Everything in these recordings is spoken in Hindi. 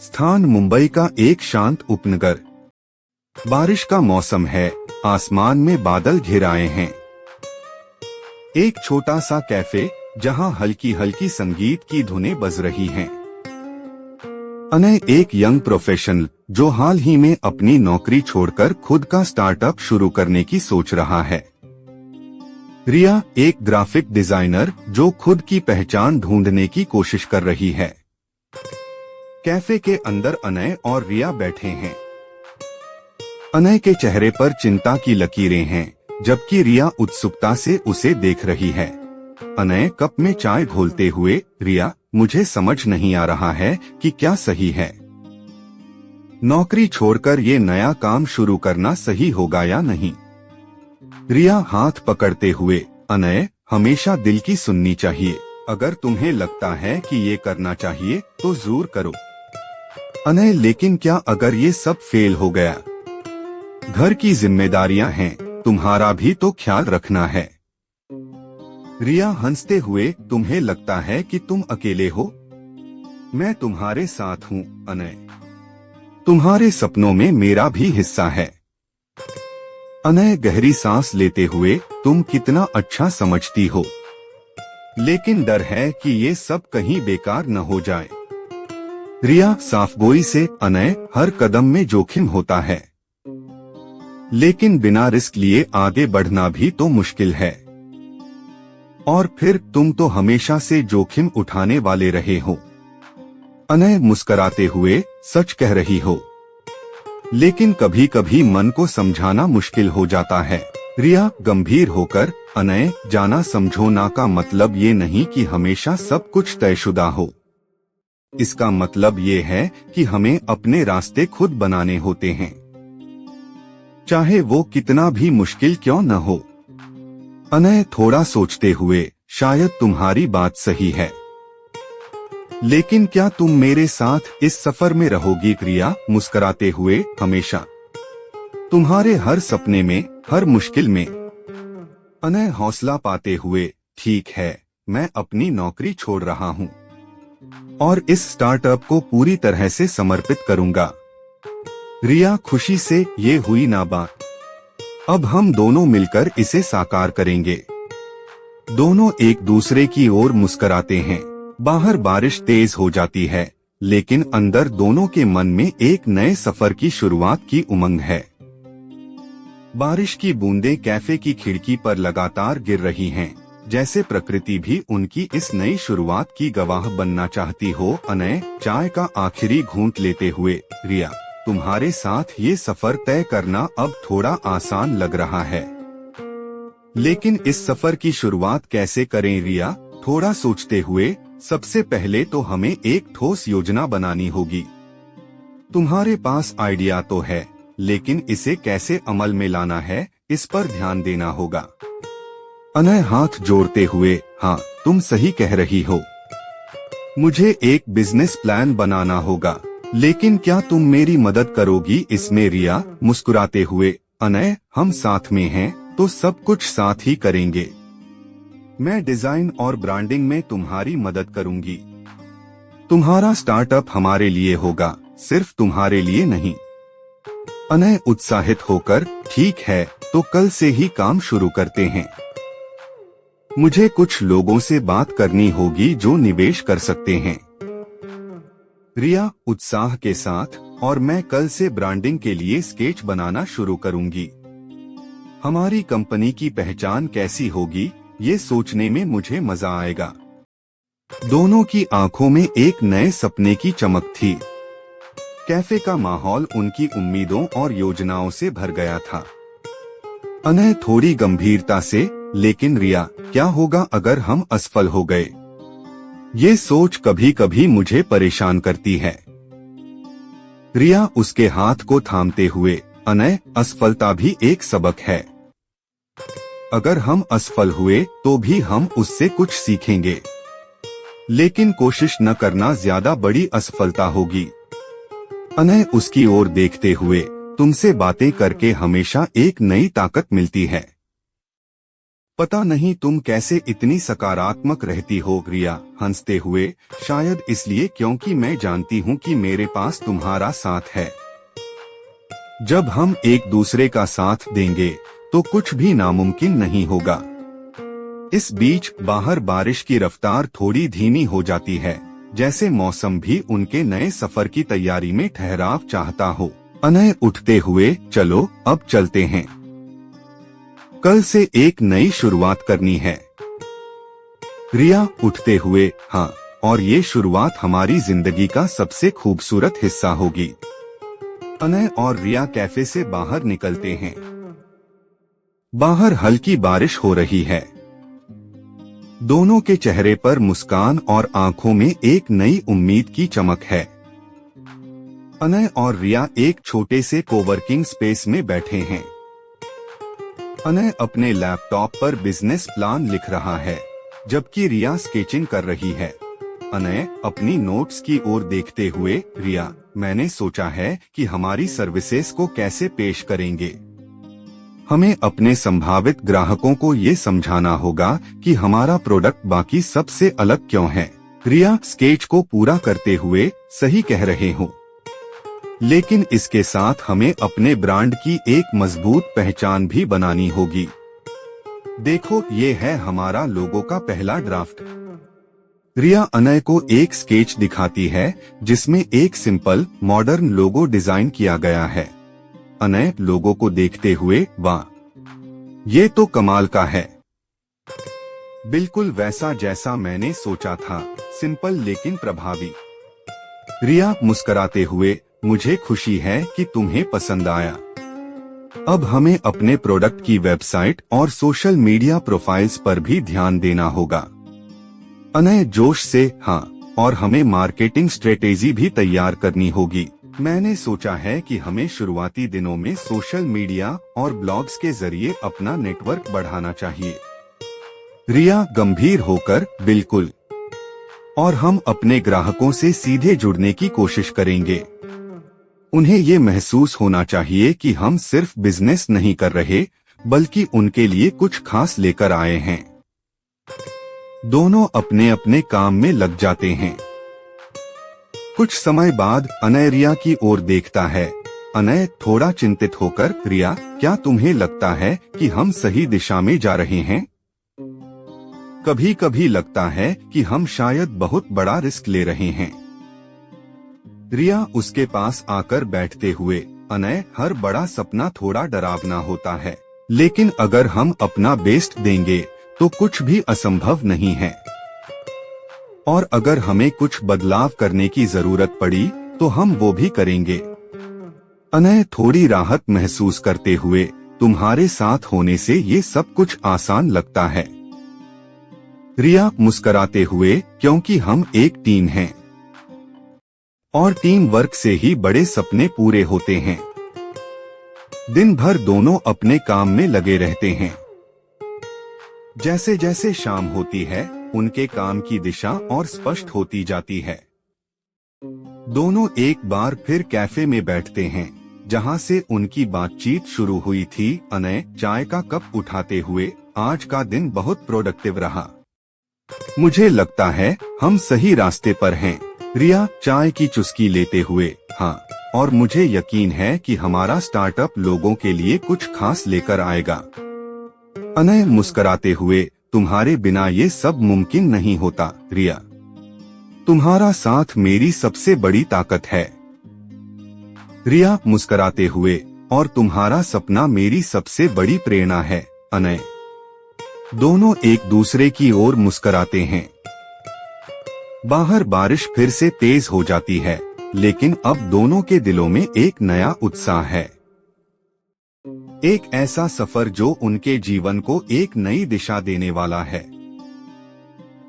स्थान मुंबई का एक शांत उपनगर। बारिश का मौसम है, आसमान में बादल घिर आए हैं। एक छोटा सा कैफे जहां हल्की हल्की संगीत की धुनें बज रही हैं। अनय एक यंग प्रोफेशनल जो हाल ही में अपनी नौकरी छोड़कर खुद का स्टार्टअप शुरू करने की सोच रहा है। रिया एक ग्राफिक डिजाइनर जो खुद की पहचान ढूंढने की कोशिश कर रही है। कैफे के अंदर अनय और रिया बैठे हैं। अनय के चेहरे पर चिंता की लकीरें हैं, जबकि रिया उत्सुकता से उसे देख रही है। अनय कप में चाय घोलते हुए, रिया, मुझे समझ नहीं आ रहा है कि क्या सही है। नौकरी छोड़कर ये नया काम शुरू करना सही होगा या नहीं। रिया हाथ पकड़ते हुए, अनय, हमेशा दिल की सुननी चाहिए। अगर तुम्हें लगता है कि ये करना चाहिए तो जरूर करो। अनय, लेकिन क्या अगर ये सब फेल हो गया? घर की जिम्मेदारियां हैं, तुम्हारा भी तो ख्याल रखना है। रिया हंसते हुए, तुम्हें लगता है कि तुम अकेले हो? मैं तुम्हारे साथ हूँ अनय। तुम्हारे सपनों में मेरा भी हिस्सा है। अनय गहरी सांस लेते हुए, तुम कितना अच्छा समझती हो, लेकिन डर है कि ये सब कहीं बेकार न हो जाए। रिया साफगोई से, अनय, हर कदम में जोखिम होता है, लेकिन बिना रिस्क लिए आगे बढ़ना भी तो मुश्किल है। और फिर तुम तो हमेशा से जोखिम उठाने वाले रहे हो। अनय मुस्कराते हुए, सच कह रही हो, लेकिन कभी कभी मन को समझाना मुश्किल हो जाता है। रिया गंभीर होकर, अनय, जाना समझोना का मतलब ये नहीं कि हमेशा सब कुछ तयशुदा हो। इसका मतलब ये है कि हमें अपने रास्ते खुद बनाने होते हैं, चाहे वो कितना भी मुश्किल क्यों न हो। अनय थोड़ा सोचते हुए, शायद तुम्हारी बात सही है, लेकिन क्या तुम मेरे साथ इस सफर में रहोगी? रिया मुस्कुराते हुए, हमेशा, तुम्हारे हर सपने में, हर मुश्किल में। अनय हौसला पाते हुए, ठीक है, मैं अपनी नौकरी छोड़ रहा हूँ और इस स्टार्टअप को पूरी तरह से समर्पित करूंगा। रिया खुशी से, ये हुई ना बात, अब हम दोनों मिलकर इसे साकार करेंगे। दोनों एक दूसरे की ओर मुस्कुराते हैं। बाहर बारिश तेज हो जाती है, लेकिन अंदर दोनों के मन में एक नए सफर की शुरुआत की उमंग है। बारिश की बूंदें कैफे की खिड़की पर लगातार गिर रही हैं, जैसे प्रकृति भी उनकी इस नई शुरुआत की गवाह बनना चाहती हो। अनय चाय का आखिरी घूंट लेते हुए, रिया, तुम्हारे साथ ये सफर तय करना अब थोड़ा आसान लग रहा है, लेकिन इस सफर की शुरुआत कैसे करें? रिया थोड़ा सोचते हुए, सबसे पहले तो हमें एक ठोस योजना बनानी होगी। तुम्हारे पास आइडिया तो है, लेकिन इसे कैसे अमल में लाना है, इस पर ध्यान देना होगा। अनय हाथ जोड़ते हुए, हाँ, तुम सही कह रही हो, मुझे एक बिजनेस प्लान बनाना होगा, लेकिन क्या तुम मेरी मदद करोगी इसमें? रिया मुस्कुराते हुए, अनय, हम साथ में हैं तो सब कुछ साथ ही करेंगे। मैं डिजाइन और ब्रांडिंग में तुम्हारी मदद करूंगी। तुम्हारा स्टार्टअप हमारे लिए होगा, सिर्फ तुम्हारे लिए नहीं। अनय उत्साहित होकर, ठीक है, तो कल से ही काम शुरू करते हैं। मुझे कुछ लोगों से बात करनी होगी जो निवेश कर सकते हैं। रिया उत्साह के साथ, और मैं कल से ब्रांडिंग के लिए स्केच बनाना शुरू करूंगी। हमारी कंपनी की पहचान कैसी होगी, ये सोचने में मुझे मजा आएगा। दोनों की आंखों में एक नए सपने की चमक थी। कैफे का माहौल उनकी उम्मीदों और योजनाओं से भर गया था। अनय थोड़ी गंभीरता से, लेकिन रिया, क्या होगा अगर हम असफल हो गए? ये सोच कभी कभी मुझे परेशान करती है। रिया उसके हाथ को थामते हुए, अनय, असफलता भी एक सबक है। अगर हम असफल हुए तो भी हम उससे कुछ सीखेंगे, लेकिन कोशिश न करना ज्यादा बड़ी असफलता होगी। अनय उसकी ओर देखते हुए, तुमसे बातें करके हमेशा एक नई ताकत मिलती है। पता नहीं तुम कैसे इतनी सकारात्मक रहती हो रिया हंसते हुए। शायद इसलिए क्योंकि मैं जानती हूँ कि मेरे पास तुम्हारा साथ है। जब हम एक दूसरे का साथ देंगे तो कुछ भी नामुमकिन नहीं होगा। इस बीच बाहर बारिश की रफ्तार थोड़ी धीमी हो जाती है, जैसे मौसम भी उनके नए सफर की तैयारी में ठहराव चाहता हो। अनय उठते हुए, चलो अब चलते हैं, कल से एक नई शुरुआत करनी है। रिया उठते हुए, हाँ, और ये शुरुआत हमारी जिंदगी का सबसे खूबसूरत हिस्सा होगी। अनय और रिया कैफे से बाहर निकलते हैं। बाहर हल्की बारिश हो रही है। दोनों के चेहरे पर मुस्कान और आंखों में एक नई उम्मीद की चमक है। अनय और रिया एक छोटे से कोवर्किंग स्पेस में बैठे हैं। अनय अपने लैपटॉप पर बिजनेस प्लान लिख रहा है, जबकि रिया स्केचिंग कर रही है। अनय अपनी नोट्स की ओर देखते हुए, रिया, मैंने सोचा है कि हमारी सर्विसेज को कैसे पेश करेंगे। हमें अपने संभावित ग्राहकों को ये समझाना होगा कि हमारा प्रोडक्ट बाकी सबसे अलग क्यों है। रिया स्केच को पूरा करते हुए, सही कह रहे हो, लेकिन इसके साथ हमें अपने ब्रांड की एक मजबूत पहचान भी बनानी होगी। देखो, ये है हमारा लोगो का पहला ड्राफ्ट। रिया अनय को एक स्केच दिखाती है जिसमें एक सिंपल मॉडर्न लोगो डिजाइन किया गया है। अनय लोगो को देखते हुए, वाह, ये तो कमाल का है, बिल्कुल वैसा जैसा मैंने सोचा था, सिंपल लेकिन प्रभावी। रिया मुस्कुराते हुए, मुझे खुशी है कि तुम्हें पसंद आया। अब हमें अपने प्रोडक्ट की वेबसाइट और सोशल मीडिया प्रोफाइल्स पर भी ध्यान देना होगा। अनय जोश से, हाँ, और हमें मार्केटिंग स्ट्रेटेजी भी तैयार करनी होगी। मैंने सोचा है कि हमें शुरुआती दिनों में सोशल मीडिया और ब्लॉग्स के जरिए अपना नेटवर्क बढ़ाना चाहिए। रिया गंभीर होकर, बिल्कुल, और हम अपने ग्राहकों से सीधे जुड़ने की कोशिश करेंगे। उन्हें ये महसूस होना चाहिए कि हम सिर्फ बिजनेस नहीं कर रहे, बल्कि उनके लिए कुछ खास लेकर आए हैं। दोनों अपने अपने काम में लग जाते हैं। कुछ समय बाद अनय रिया की ओर देखता है। अनय थोड़ा चिंतित होकर, रिया, क्या तुम्हें लगता है कि हम सही दिशा में जा रहे हैं? कभी कभी लगता है कि हम शायद बहुत बड़ा रिस्क ले रहे हैं। रिया उसके पास आकर बैठते हुए, अनय, हर बड़ा सपना थोड़ा डरावना होता है, लेकिन अगर हम अपना बेस्ट देंगे तो कुछ भी असंभव नहीं है। और अगर हमें कुछ बदलाव करने की जरूरत पड़ी तो हम वो भी करेंगे। अनय थोड़ी राहत महसूस करते हुए, तुम्हारे साथ होने से ये सब कुछ आसान लगता है। रिया मुस्कुराते हुए, क्योंकि हम एक टीम हैं और टीम वर्क से ही बड़े सपने पूरे होते हैं। दिन भर दोनों अपने काम में लगे रहते हैं। जैसे जैसे शाम होती है, उनके काम की दिशा और स्पष्ट होती जाती है। दोनों एक बार फिर कैफे में बैठते हैं, जहां से उनकी बातचीत शुरू हुई थी। अनय चाय का कप उठाते हुए, आज का दिन बहुत प्रोडक्टिव रहा। मुझे लगता है हम सही रास्ते पर हैं। रिया चाय की चुस्की लेते हुए, हाँ, और मुझे यकीन है कि हमारा स्टार्टअप लोगों के लिए कुछ खास लेकर आएगा। अनय मुस्कुराते हुए, तुम्हारे बिना ये सब मुमकिन नहीं होता रिया। तुम्हारा साथ मेरी सबसे बड़ी ताकत है। रिया मुस्कुराते हुए, और तुम्हारा सपना मेरी सबसे बड़ी प्रेरणा है। अनय दोनों एक दूसरे की ओर मुस्कुराते हैं। बाहर बारिश फिर से तेज हो जाती है, लेकिन अब दोनों के दिलों में एक नया उत्साह है। एक ऐसा सफर जो उनके जीवन को एक नई दिशा देने वाला है।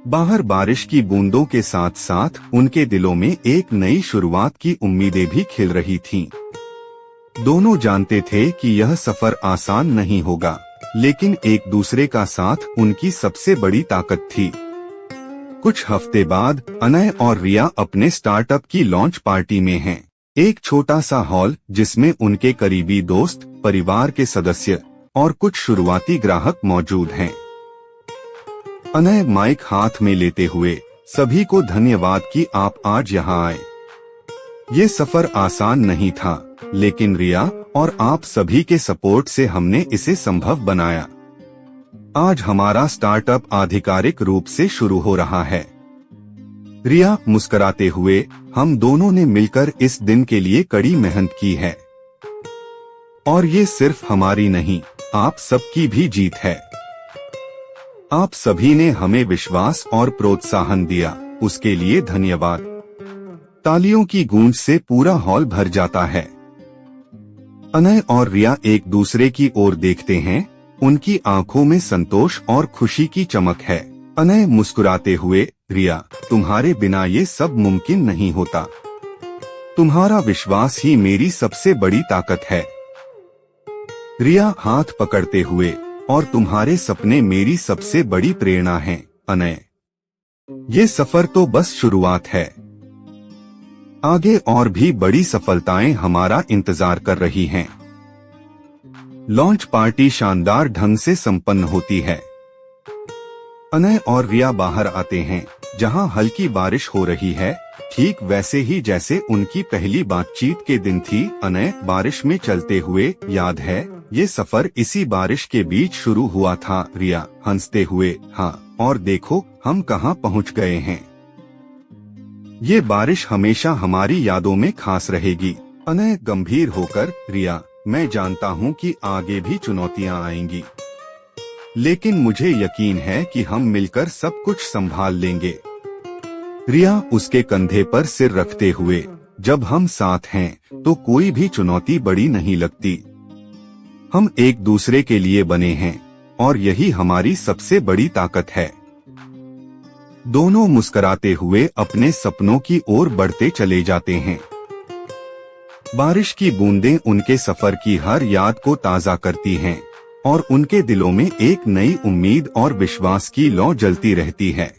बाहर बारिश की बूंदों के साथ साथ उनके दिलों में एक नई शुरुआत की उम्मीदें भी खिल रही थीं। दोनों जानते थे कि यह सफर आसान नहीं होगा, लेकिन एक दूसरे का साथ उनकी सबसे बड़ी ताकत थी। कुछ हफ्ते बाद अनय और रिया अपने स्टार्टअप की लॉन्च पार्टी में हैं। एक छोटा सा हॉल जिसमें उनके करीबी दोस्त, परिवार के सदस्य और कुछ शुरुआती ग्राहक मौजूद हैं। अनय माइक हाथ में लेते हुए सभी को धन्यवाद कि आप आज यहाँ आए। ये सफर आसान नहीं था, लेकिन रिया और आप सभी के सपोर्ट से हमने इसे संभव बनाया। आज हमारा स्टार्टअप आधिकारिक रूप से शुरू हो रहा है। रिया मुस्कुराते हुए, हम दोनों ने मिलकर इस दिन के लिए कड़ी मेहनत की है और ये सिर्फ हमारी नहीं, आप सबकी भी जीत है। आप सभी ने हमें विश्वास और प्रोत्साहन दिया, उसके लिए धन्यवाद। तालियों की गूंज से पूरा हॉल भर जाता है। अनय और रिया एक दूसरे की ओर देखते हैं, उनकी आंखों में संतोष और खुशी की चमक है। अनय मुस्कुराते हुए, रिया, तुम्हारे बिना ये सब मुमकिन नहीं होता। तुम्हारा विश्वास ही मेरी सबसे बड़ी ताकत है। रिया हाथ पकड़ते हुए, और तुम्हारे सपने मेरी सबसे बड़ी प्रेरणा हैं, अनय। ये सफर तो बस शुरुआत है। आगे और भी बड़ी सफलताएं हमारा इंतजार कर रही हैं। लॉन्च पार्टी शानदार ढंग से संपन्न होती है। अनय और रिया बाहर आते हैं, जहां हल्की बारिश हो रही है, ठीक वैसे ही जैसे उनकी पहली बातचीत के दिन थी। अनय, बारिश में चलते हुए, याद है, ये सफर इसी बारिश के बीच शुरू हुआ था। रिया हंसते हुए, हाँ, और देखो हम कहाँ पहुँच गए हैं। ये बारिश हमेशा हमारी यादों में खास रहेगी। अनय गंभीर होकर, रिया, मैं जानता हूँ कि आगे भी चुनौतियाँ आएंगी, लेकिन मुझे यकीन है कि हम मिलकर सब कुछ संभाल लेंगे। रिया उसके कंधे पर सिर रखते हुए, जब हम साथ हैं तो कोई भी चुनौती बड़ी नहीं लगती। हम एक दूसरे के लिए बने हैं और यही हमारी सबसे बड़ी ताकत है। दोनों मुस्कुराते हुए अपने सपनों की ओर बढ़ते चले जाते हैं। बारिश की बूंदें उनके सफर की हर याद को ताज़ा करती हैं और उनके दिलों में एक नई उम्मीद और विश्वास की लौ जलती रहती है।